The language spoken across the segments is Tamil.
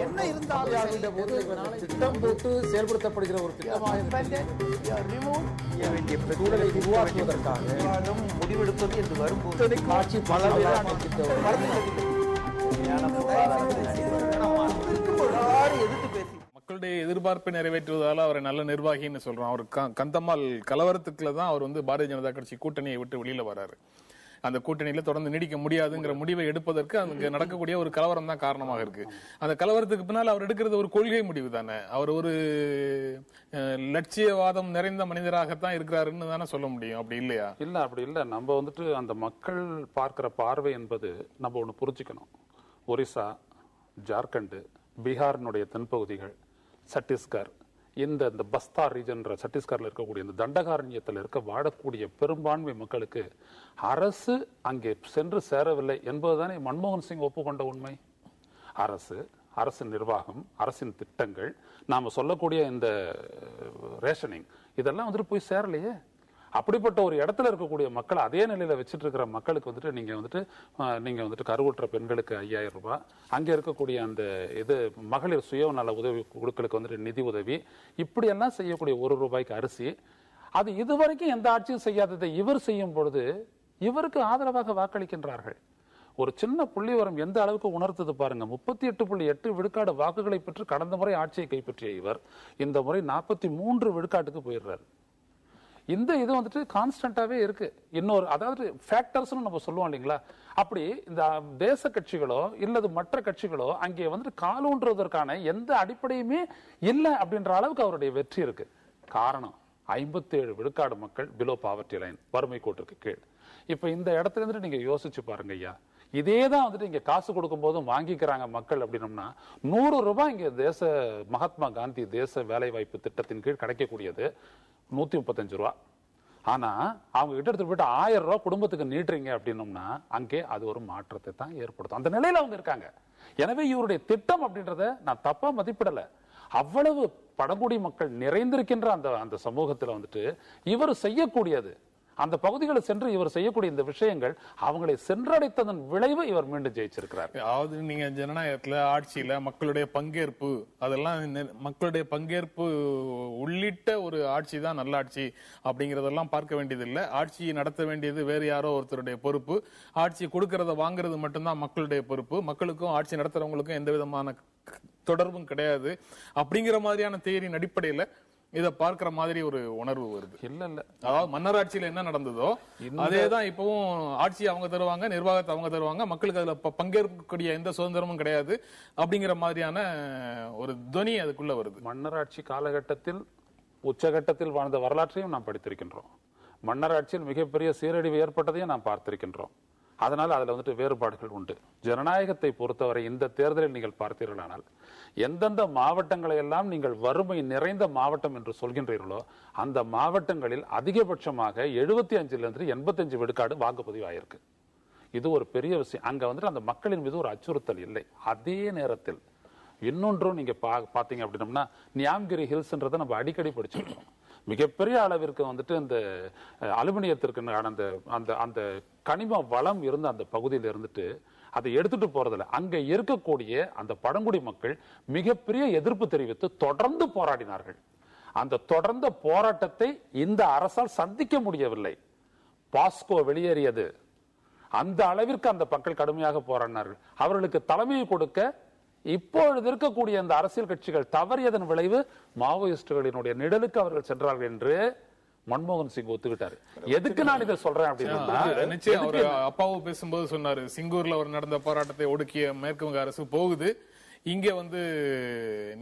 என்ன இருந்தாலும் திட்டம் போட்டு செயல்படுத்தப்படுகிற ஒரு திட்டமாக சூழலை உருவாக்குவதற்காக முடிவெடுப்பது என்று வரும்போது காட்சி எதிர்த்து பேசி மக்களுடைய எதிர்பார்ப்பை நிறைவேற்றுவதால அவரை நல்ல நிர்வாகின்னு சொல்றோம். அவர் கந்தம்மாள் கலவரத்துக்குள்ள தான் அவர் பாரதிய ஜனதா கட்சி கூட்டணியை விட்டு வெளியில வராரு. அந்த கூட்டணியில தொடர்ந்து நீடிக்க முடியாதுங்கிற முடிவை எடுப்பதற்கு அங்க நடக்கக்கூடிய ஒரு கலவரம் தான் காரணமாக இருக்கு. அந்த கலவரத்துக்கு பின்னால் அவர் எடுக்கிறது ஒரு கொள்கை முடிவு தானே. அவர் ஒரு லட்சியவாதம் நிறைந்த மனிதராகத்தான் இருக்கிறாருன்னு தானே சொல்ல முடியும். அப்படி இல்லையா? இல்ல, அப்படி இல்ல. நம்ம அந்த மக்கள் பார்க்கிற பார்வை என்பது நம்ம ஒண்ணு புரிஞ்சுக்கணும். ஒரிசா, ஜார்க்கண்ட், பீகாரினுடைய தென்பகுதிகள், சத்தீஸ்கர், இந்த பஸ்தார் ரீஜன், சத்தீஸ்கர்ல இருக்கக்கூடிய இந்த தண்டகாரண்யத்தில் வாழக்கூடிய பெரும்பான்மை மக்களுக்கு அரசு அங்கே சென்று சேரவில்லை என்பதுதானே மன்மோகன் சிங் ஒப்புக்கொண்ட உண்மை. அரசு நிர்வாகம், அரசின் திட்டங்கள், நாம சொல்லக்கூடிய இந்த ரேஷனிங் இதெல்லாம் போய் சேரலையே. அப்படிப்பட்ட ஒரு இடத்துல இருக்கக்கூடிய மக்கள், அதே நிலையில வச்சுட்டு இருக்கிற மக்களுக்கு நீங்க கருவுற்ற பெண்களுக்கு 5000 ரூபாய், அங்க இருக்கக்கூடிய அந்த மகளிர் சுய நல உதவி குழுக்களுக்கு நிதி உதவி, இப்படி எல்லாம் செய்யக்கூடிய 1 ரூபாய்க்கு அரிசி, அது இதுவரைக்கும் எந்த ஆட்சியும் செய்யாததை இவர் செய்யும் பொழுது இவருக்கு ஆதரவாக வாக்களிக்கின்றார்கள். ஒரு சின்ன புள்ளிவரம் எந்த அளவுக்கு உணர்த்தது பாருங்க. 38.8 விழுக்காடு வாக்குகளை பெற்று கடந்த முறை ஆட்சியை கைப்பற்றிய இவர் இந்த முறை 43 விழுக்காட்டுக்கு போயிடுறாரு. இந்த இது கான்ஸ்டன்டாவே இருக்கு. இன்னொரு அதாவது ஃபேக்டர்ஸ் நம்ம சொல்லுவோம் இல்லைங்களா, அப்படி இந்த தேச கட்சிகளோ இல்லது மற்ற கட்சிகளோ அங்கே காலூன்றுவதற்கான எந்த அடிப்படையுமே இல்லை அப்படின்ற அளவுக்கு அவருடைய வெற்றி இருக்கு. காரணம் 57 விழுக்காடு மக்கள் பிலோ பாவர்ட்டி லைன், வறுமை கோட்டுக்கு கீழ். இப்ப இந்த இடத்துல இருந்து நீங்க யோசிச்சு பாருங்க ஐயா, இதேதான் இங்க காசு கொடுக்கும் போதும் வாங்கிக்கிறாங்க மக்கள். அப்படின்னம்னா 100 ரூபாய் இங்க மகாத்மா காந்தி தேச வேலை வாய்ப்பு திட்டத்தின் கீழ் கிடைக்கக்கூடியது 135 ரூபா. ஆனா அவங்க கிட்ட எடுத்து போயிட்டு 1000 ரூபாய் குடும்பத்துக்கு நீட்டுறீங்க அப்படின்னோம்னா அங்கே அது ஒரு மாற்றத்தை தான் ஏற்படுத்தும். அந்த நிலையில அவங்க இருக்காங்க. எனவே இவருடைய திட்டம் அப்படின்றத நான் தப்பா மதிப்பிடல. அவ்வளவு பழங்குடி மக்கள் நிறைந்திருக்கின்ற அந்த சமூகத்துல இவர் செய்யக்கூடியது, அந்த பகுதிகளை சென்று இவர் செய்யக்கூடிய இந்த விஷயங்கள் அவங்களை சென்றடைத்ததன் விளைவு இவர் மீண்டும் ஜெயிச்சிருக்கிறார். அதாவது நீங்க ஜனநாயகத்துல ஆட்சியில மக்களுடைய பங்கேற்பு, அதெல்லாம் மக்களுடைய பங்கேற்பு உள்ளிட்ட ஒரு ஆட்சி தான் நல்ல ஆட்சி அப்படிங்கறதெல்லாம் பார்க்க வேண்டியது இல்ல. ஆட்சியை நடத்த வேண்டியது வேறு யாரோ ஒருத்தருடைய பொறுப்பு. ஆட்சி கொடுக்கறத வாங்குறது மட்டும்தான் மக்களுடைய பொறுப்பு. மக்களுக்கும் ஆட்சி நடத்துறவங்களுக்கும் எந்த விதமான தொடர்பும் கிடையாது அப்படிங்கிற மாதிரியான தேரின் அடிப்படையில இத பார்க்கிற மாதிரி ஒரு உணர்வு வருது. இல்ல அதாவது மன்னர் ஆட்சியில என்ன நடந்ததோ அதேதான் இப்பவும் ஆட்சி அவங்க தருவாங்க, நிர்வாகத்தை அவங்க தருவாங்க, மக்களுக்கு அதுல பங்கேற்கக்கூடிய எந்த சுதந்திரமும் கிடையாது அப்படிங்கிற மாதிரியான ஒரு துவனி அதுக்குள்ள வருது. மன்னர் ஆட்சி காலகட்டத்தில் உச்சகட்டத்தில் வாழ்ந்த வரலாற்றையும் நாம் படித்திருக்கின்றோம். மன்னர் ஆட்சியில் மிகப்பெரிய சீரழிவு ஏற்பட்டதையும் நாம் பார்த்திருக்கின்றோம். அதனால அதுல வேறுபாடுகள் உண்டு. ஜனநாயகத்தை பொறுத்தவரை இந்த தேர்தலில் நீங்கள் பார்த்தீர்களானால் எந்தெந்த மாவட்டங்களை எல்லாம் நீங்கள் வறுமை நிறைந்த மாவட்டம் என்று சொல்கின்றீர்களோ அந்த மாவட்டங்களில் அதிகபட்சமாக 75 85 விழுக்காடு வாக்குப்பதிவு ஆயிருக்கு. இது ஒரு பெரிய விஷயம். அங்க அந்த மக்களின் மீது ஒரு அச்சுறுத்தல் இல்லை. அதே நேரத்தில் இன்னொன்றும் நீங்க பாத்தீங்க அப்படின்னம்னா நியாம்கிரி ஹில்ஸ்ன்றதை நம்ம அடிக்கடி படிச்சிருக்கோம். மிகப்பெரிய அளவிற்கு இந்த அலுமினியத்திற்கு அந்த கனிம வளம் இருந்த அந்த பகுதியில் அதை எடுத்துட்டு போறதுல அங்க இருக்கக்கூடிய அந்த பழங்குடி மக்கள் மிகப்பெரிய எதிர்ப்பு தெரிவித்து தொடர்ந்து போராடினார்கள். அந்த தொடர்ந்த போராட்டத்தை இந்த அரசால் சந்திக்க முடியவில்லை. பாஸ்கோ வெளியேறியது. அந்த அளவிற்கு அந்த மக்கள் கடுமையாக போராடினார்கள். அவர்களுக்கு தலைமையை கொடுக்க இப்பொழுது இருக்கக்கூடிய அந்த அரசியல் கட்சிகள் தவறியதன் விளைவு மாவோயிஸ்டுகளினுடைய நிழலுக்கு அவர்கள் சென்றார்கள் என்று மன்மோகன் சிங் ஒத்துக்கிட்டாரு. எதுக்கு நான் இதை சொல்றேன் அப்படின்னா, அப்பாவும் பேசும்போது சொன்னாரு, சிங்கூர்ல ஒரு நடந்த போராட்டத்தை ஒடுக்கிய மேற்கு வங்க அரசு போகுது, இங்க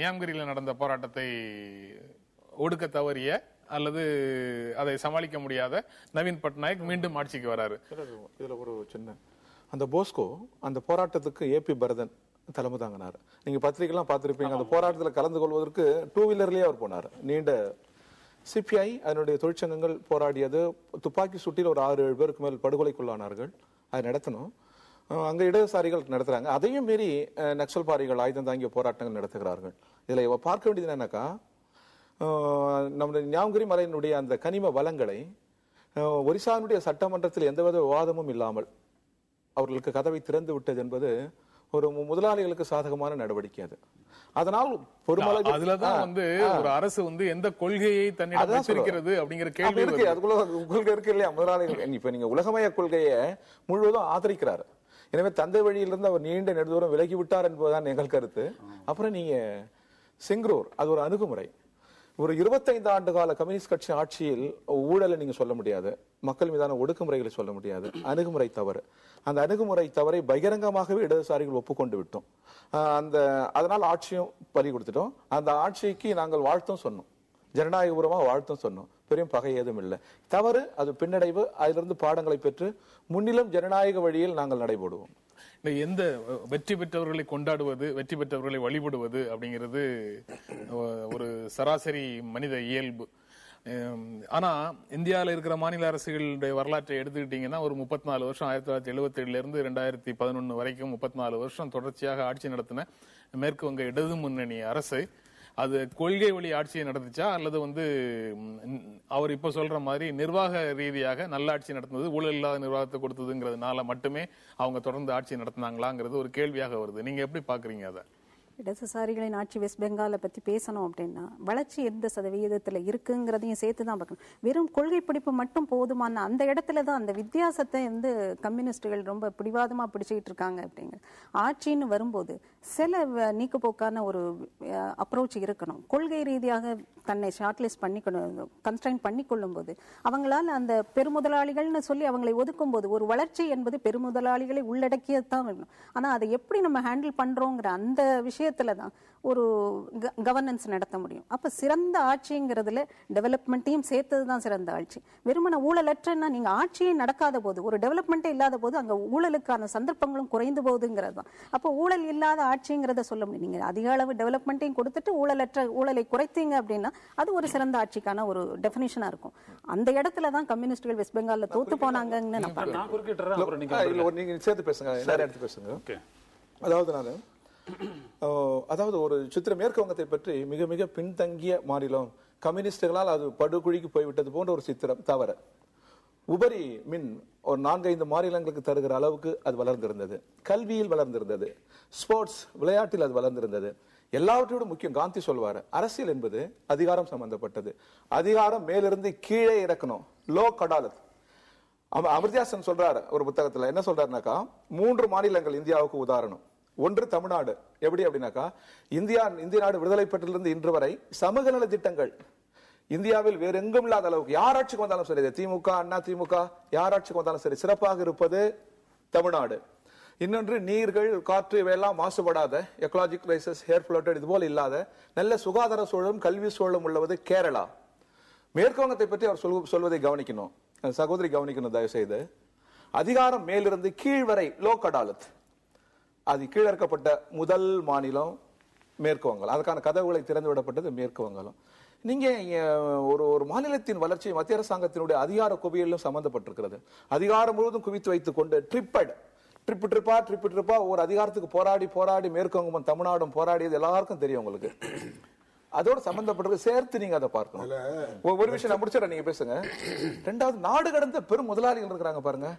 நியாம்கிரியில நடந்த போராட்டத்தை ஒடுக்க தவறிய அல்லது அதை சமாளிக்க முடியாத நவீன் பட்நாயக் மீண்டும் ஆட்சிக்கு வராரு. இதுல ஒரு சின்ன அந்த போஸ்கோ அந்த போராட்டத்துக்கு ஏபி பரதன் தலைமை தாங்கினார். நீங்க பத்திரிகைலாம் பார்த்திருப்பீங்க. அந்த போராட்டத்தில் கலந்து கொள்வதற்கு 2 வீலர்லயே அவர் போனார். நீண்ட சிபிஐ அதனுடைய தொழிற்சங்கங்கள் போராடியது. துப்பாக்கி சூட்டில் ஒரு 6-7 பேருக்கு மேல் படுகொலைக்குள்ளானார்கள். அதை நடத்தணும். அங்க இடதுசாரிகள் நடத்துறாங்க. அதையும் மீறி நக்சல்பாரிகள் ஆயுதம் தாங்கிய போராட்டங்கள் நடத்துகிறார்கள். இதுல பார்க்க வேண்டியது என்னன்னாக்கா, நம்முடைய நியாம்கிரி மலையினுடைய அந்த கனிம வளங்களை ஒரிசானுடைய சட்டமன்றத்தில் எந்தவித விவாதமும் இல்லாமல் அவர்களுக்கு கதவை திறந்து விட்டது என்பது ஒரு முதலாளிகளுக்கு சாதகமான நடவடிக்கை. அது அதனால் பெருமளவு அதுலதான் வந்து ஒரு அரசு வந்து எந்த கொள்கையை தன்னிடம் வச்சிருக்கிறது அப்படிங்கிற கேள்வி இருக்கு. அதுக்குள்ள கொள்கை இருக்கு இல்லையா? முதலாளிகள் இப்ப நீங்க உலகமய கொள்கையை முழுவதும் ஆதரிக்கிறாரு. எனவே தந்தை வழியிலிருந்து அவர் நீண்ட நெடுதூரம் விலகி விட்டார் என்பதுதான் எங்கள் கருத்து. அப்புறம் நீங்க சிங்ரூர், அது ஒரு அணுகுமுறை. ஒரு 25 ஆண்டு கால கம்யூனிஸ்ட் கட்சி ஆட்சியில் ஊழலை நீங்க சொல்ல முடியாது, மக்கள் மீதான ஒடுக்குமுறைகளை சொல்ல முடியாது. அணுகுமுறை தவறு. அந்த அணுகுமுறை தவறை பகிரங்கமாகவே இடதுசாரிகள் ஒப்புக்கொண்டு விட்டோம். அதனால் ஆட்சியும் பறி கொடுத்துட்டோம். அந்த ஆட்சிக்கு நாங்கள் வாழ்த்தும் சொன்னோம், ஜனநாயகபூர்வமா வாழ்த்தும் சொன்னோம். பெரும் பகை ஏதும் இல்லை. தவறு, அது பின்னடைவு. அதிலிருந்து பாடங்களை பெற்று முன்னிலும் ஜனநாயக வழியில் நாங்கள் நடைபோடுவோம். எந்த வெற்றி பெற்றவர்களை கொண்டாடுவது, வெற்றி பெற்றவர்களை வழிபடுவது அப்படிங்கிறது ஒரு சராசரி மனித இயல்பு. ஆனா இந்தியாவில் இருக்கிற மாநில அரசுகளுடைய வரலாற்றை எடுத்துக்கிட்டீங்கன்னா ஒரு 34 வருஷம் 1977 இருந்து 2011 வரைக்கும் 34 வருஷம் தொடர்ச்சியாக ஆட்சி நடத்தின மேற்கு வங்க இடது முன்னணி அரசு அது கொள்கை வழி ஆட்சியை நடந்துச்சா அல்லது வந்து அவர் இப்ப சொல்ற மாதிரி நிர்வாக ரீதியாக நல்ல ஆட்சி நடத்துனது, ஊழல் இல்லாத நிர்வாகத்தை கொடுத்ததுங்கிறதுனால மட்டுமே அவங்க தொடர்ந்து ஆட்சி நடத்தினாங்களாங்கிறது ஒரு கேள்வியாக வருது. நீங்க எப்படி பாக்குறீங்க அதை? இடதுசாரிகளின் ஆட்சி வெஸ்ட் பெங்காலை பற்றி பேசணும் அப்படின்னா வளர்ச்சி எந்த சதவீதத்தில் இருக்குங்கிறதையும் சேர்த்து தான் பார்க்கணும். வெறும் கொள்கை பிடிப்பு மட்டும் போதுமான அந்த இடத்துல தான் அந்த வித்தியாசத்தை வந்து கம்யூனிஸ்டுகள் ரொம்ப பிடிவாதமாக பிடிச்சிக்கிட்டு இருக்காங்க. அப்படிங்கிற ஆட்சின்னு வரும்போது சில நீக்குப்போக்கான ஒரு அப்ரோச் இருக்கணும். கொள்கை ரீதியாக தன்னை ஷார்ட்லிஸ்ட் பண்ணிக்கணும், கன்ஸ்ட்ரைன் பண்ணிக்கொள்ளும் போது அவங்களால அந்த பெருமுதலாளிகள்னு சொல்லி அவங்களை ஒதுக்கும் போது ஒரு வளர்ச்சி என்பது பெருமுதலாளிகளை உள்ளடக்கியதான் வேணும். ஆனால் அதை எப்படி நம்ம ஹேண்டில் பண்றோங்கிற அந்த விஷயத்துல தான் ஒரு கவர்னன்ஸ் நடத்த முடியும். அப்ப சிறந்த ஆட்சிங்கிறதுல டெவலப்மெண்ட்டையும் சேர்த்தது தான் சிறந்த ஆட்சி. வெறுமன ஊழலற்றன்னா நீங்க ஆட்சியே நடக்காத போது, ஒரு டெவலப்மெண்ட்டே இல்லாத போது அங்க ஊழலுக்கான சந்தர்ப்பங்களும் குறைந்து போகுதுங்கிறது தான். அப்போ ஊழல் இல்லாத ஆட்சிங்கிறத சொல்ல முடியும். நீங்க அதிக அளவு டெவலப்மெண்ட்டையும் கொடுத்துட்டு ஊழலை குறைத்தீங்க அப்படின்னா அது ஒரு சிறந்த ஆட்சிக்கான ஒரு டெஃபினிஷனா இருக்கும். அந்த இடத்துல தான் கம்யூனிஸ்டுகள் வெஸ்ட் பெங்கால்ல தோத்து போனாங்கன்னு நான் நீங்க சேர்த்து பேசுங்க, எல்லாரும் எடுத்து பேசுங்க. அதாவது ஒரு சித்திர மேற்கு வங்கத்தை பற்றி மிக மிக பின்தங்கிய மாநிலம், கம்யூனிஸ்டுகளால் அது படுகுழிக்கு போய்விட்டது போன்ற ஒரு சித்திரம் தவற. உபரி மின் ஒரு 4-5 மாநிலங்களுக்கு தருகிற அளவுக்கு அது வளர்ந்திருந்தது. கல்வியில் வளர்ந்திருந்தது, ஸ்போர்ட்ஸ் விளையாட்டில் அது வளர்ந்திருந்தது. எல்லாவற்றோட முக்கியம் காந்தி சொல்வாரு, அரசியல் என்பது அதிகாரம் சம்பந்தப்பட்டது. அதிகாரம் மேலிருந்து கீழே இறக்கணும், லோ கடாலத். அமிர்தயாசன் சொல்றாரு ஒரு புத்தகத்துல, என்ன சொல்றாருனாக்கா 3 மாநிலங்கள் இந்தியாவுக்கு உதாரணம். ஒன்று தமிழ்நாடு. எப்படி அப்படின்னாக்கா இந்திய நாடு விடுதலை பெற்றிலிருந்து இன்று வரை சமூக நல திட்டங்கள் இந்தியாவில் வேற எங்கும் இல்லாத அளவுக்கு யார் ஆட்சிக்கு வந்தாலும் சரி, திமுக அண்ணா திமுக யார் ஆட்சிக்கு வந்தாலும் சரி, சிறப்பாக இருப்பது தமிழ்நாடு. இன்னொன்று நீர்கள் காற்று இவையெல்லாம் மாசுபடாத, எக்கலாஜிக் கிரைசிஸ், ஏர் ஃப்ளட்டட் இது போல இல்லாத நல்ல சுகாதார சூழலும் கல்வி சூழலும் உள்ளது கேரளா. மேற்கு வங்கத்தை பற்றி அவர் சொல்வதை கவனிக்கணும், சகோதரி கவனிக்கணும் தயவு செய்து. அதிகாரம் மேலிருந்து கீழ் வரை லோக் அடாலத், அது கீழறுக்கப்பட்ட முதல் மாநிலம் மேற்கு வங்காளம். அதுக்கான கதவுகளை திறந்து விடப்பட்டது மேற்கு வங்காளம். நீங்க ஒரு மாநிலத்தின் வளர்ச்சி மத்திய அரசாங்கத்தினுடைய அதிகார குவியலும் சம்பந்தப்பட்டிருக்கிறது. அதிகாரம் முழுவதும் குவித்து வைத்துக் கொண்டு ட்ரிப்பா ஒரு அதிகாரத்துக்கு போராடி மேற்கு வங்கம் தமிழ்நாடும் போராடியது எல்லாருக்கும் தெரியும் உங்களுக்கு. அதோட சம்பந்தப்பட்டிருக்கு, சேர்த்து நீங்க அதை பார்க்கணும். ஒரு விஷயம் நான் முடிச்சிடறேன், நீங்க பேசுங்க. 2வது, நாடு கடந்த பெரும் முதலாளிகள் இருக்கிறாங்க பாருங்க,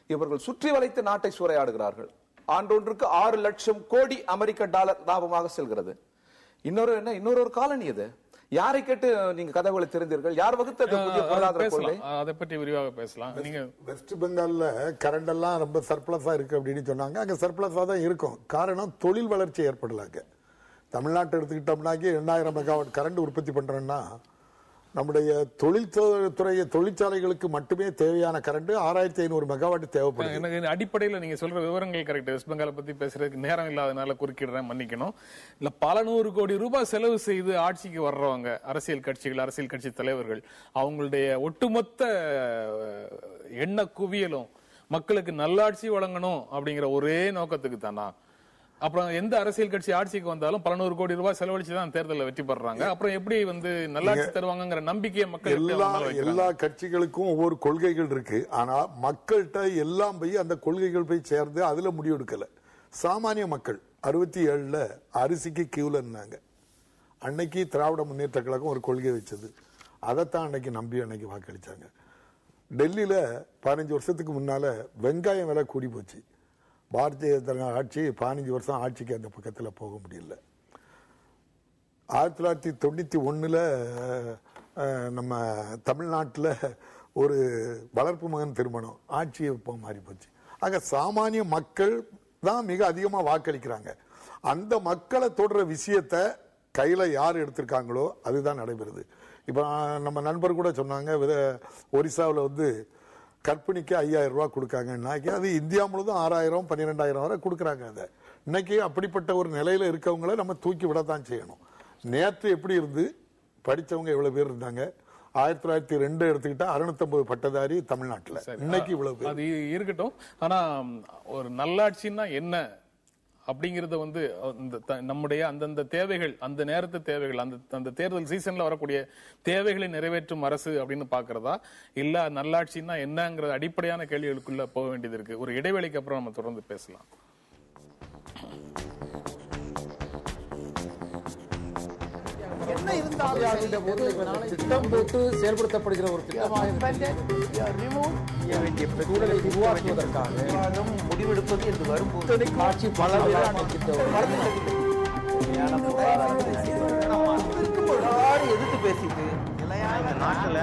இவர்கள் சுற்றி வளைத்து நாட்டை சூறையாடுகிறார்கள். ஆண்டொன்றுக்கு 6 லட்சம் கோடி அமெரிக்க டாலர் லாபமாக செல்கிறது. இன்னொரு காலனி அது. யாரை கேட்டு நீங்க கதவுகளை தெரிந்தீர்கள்? யார் வகுத்தது புதிய பொருளாதார கொள்கை? அதை பற்றி விரிவாக பேசலாம். நீங்க வெஸ்ட் பெங்கால்ல கரண்ட் எல்லாம் ரொம்ப சர்ப்ளஸா இருக்கு அப்படின்னு சொன்னாங்க. அங்க சர்ப்ளஸா தான் இருக்கும். காரணம் தொழில் வளர்ச்சி ஏற்படலாங்க. தமிழ்நாட்டை எடுத்துக்கிட்டோம்னாக்கி 2000 மெகாவாட் கரண்ட் உற்பத்தி பண்றோம்னா நம்முடைய தொழிற்சாலைகளுக்கு மட்டுமே தேவையான கரண்ட் 6500 மெகாவாட் தேவைப்படுது. எனக்கு அடிப்படையில் நீங்க சொல்ற விவரங்கள் கரெக்ட். வெஸ்ட் பெங்காலை பத்தி பேசுறதுக்கு நேரம் இல்லாதனால குறுக்கிடுறேன், மன்னிக்கணும். இல்ல பல 100 கோடி ரூபாய் செலவு செய்து ஆட்சிக்கு வர்றவங்க அரசியல் கட்சிகள், அரசியல் கட்சி தலைவர்கள், அவங்களுடைய ஒட்டுமொத்த எண்ண குவியலும் மக்களுக்கு நல்லாட்சி வழங்கணும் அப்படிங்கிற ஒரே நோக்கத்துக்கு தானா? அப்புறம் எந்த அரசியல் கட்சி ஆட்சிக்கு வந்தாலும் பல 100 கோடி ரூபாய் செலவழிச்சுதான் தேர்தலில் வெற்றி பெறாங்க. அப்புறம் எப்படி நல்லாட்சி தருவாங்கிற நம்பிக்கையை மக்கள் எல்லா கட்சிகளுக்கும் ஒவ்வொரு கொள்கைகள் இருக்கு. ஆனா மக்கள்கிட்ட எல்லாம் போய் அந்த கொள்கைகள் போய் சேர்ந்து அதுல முடிவெடுக்கல. சாமானிய மக்கள் 67ல அரிசிக்கு கியூல இருந்தாங்க. அன்னைக்கு திராவிட முன்னேற்ற கழகம் ஒரு கொள்கை வச்சது, அதைத்தான் அன்னைக்கு நம்பி அன்னைக்கு வாக்களிச்சாங்க. டெல்லியில 15 வருஷத்துக்கு முன்னால வெங்காயம் விலை கூடி போச்சு. பாரதிய ஜனதா ஆட்சி 15 வருஷம் ஆட்சிக்கு அந்த பக்கத்தில் போக முடியல. 1991 நம்ம தமிழ்நாட்டில் ஒரு வளர்ப்பு மகன் திருமணம் ஆட்சியை மாறி போச்சு. ஆக சாமானிய மக்கள் தான் மிக அதிகமாக வாக்களிக்கிறாங்க. அந்த மக்களை தொடர விஷயத்தை கையில் யார் எடுத்திருக்காங்களோ அதுதான் நடைபெறுது. இப்போ நம்ம நண்பர் கூட சொன்னாங்க, ஒரிசாவில் வந்து கற்பிணிக்கு 5000 ரூபா கொடுக்காங்கன்னா அது இந்தியா முழுதும் 6000 12,000 வரை கொடுக்குறாங்க. அதை இன்னைக்கு அப்படிப்பட்ட ஒரு நிலையில இருக்கவங்களை நம்ம தூக்கி விடத்தான் செய்யணும். நேற்று எப்படி இருந்து படிச்சவங்க எவ்வளவு பேர் இருந்தாங்க? 1902 எடுத்துக்கிட்டா 650 பட்டதாரி தமிழ்நாட்டில். இன்னைக்கு இவ்வளவு அது இருக்கட்டும். ஆனா ஒரு நல்லாட்சின்னா என்ன அப்படிங்கறத வந்து நம்முடைய அந்தந்த தேவைகள், அந்த நேரத்து தேவைகள், அந்த தேர்தல் சீசன்ல வரக்கூடிய தேவைகளை நிறைவேற்றும் அரசு அப்படின்னு பாக்குறதா, இல்ல நல்லாட்சின்னா என்னங்கிற அடிப்படையான கேள்விகளுக்குள்ள போக வேண்டியது இருக்கு. ஒரு இடைவேளைக்கு அப்புறம் நம்ம தொடர்ந்து பேசலாம். என்ன இருந்தாலும் திட்டம் போட்டு செயல்படுத்தப்படுகிற ஒரு திட்டமாக சூழலை உருவாக்குவதற்காக முடிவெடுப்பது என்று வரும்போது ஆட்சி பல எதிர்த்து பேசிட்டு நாட்டுல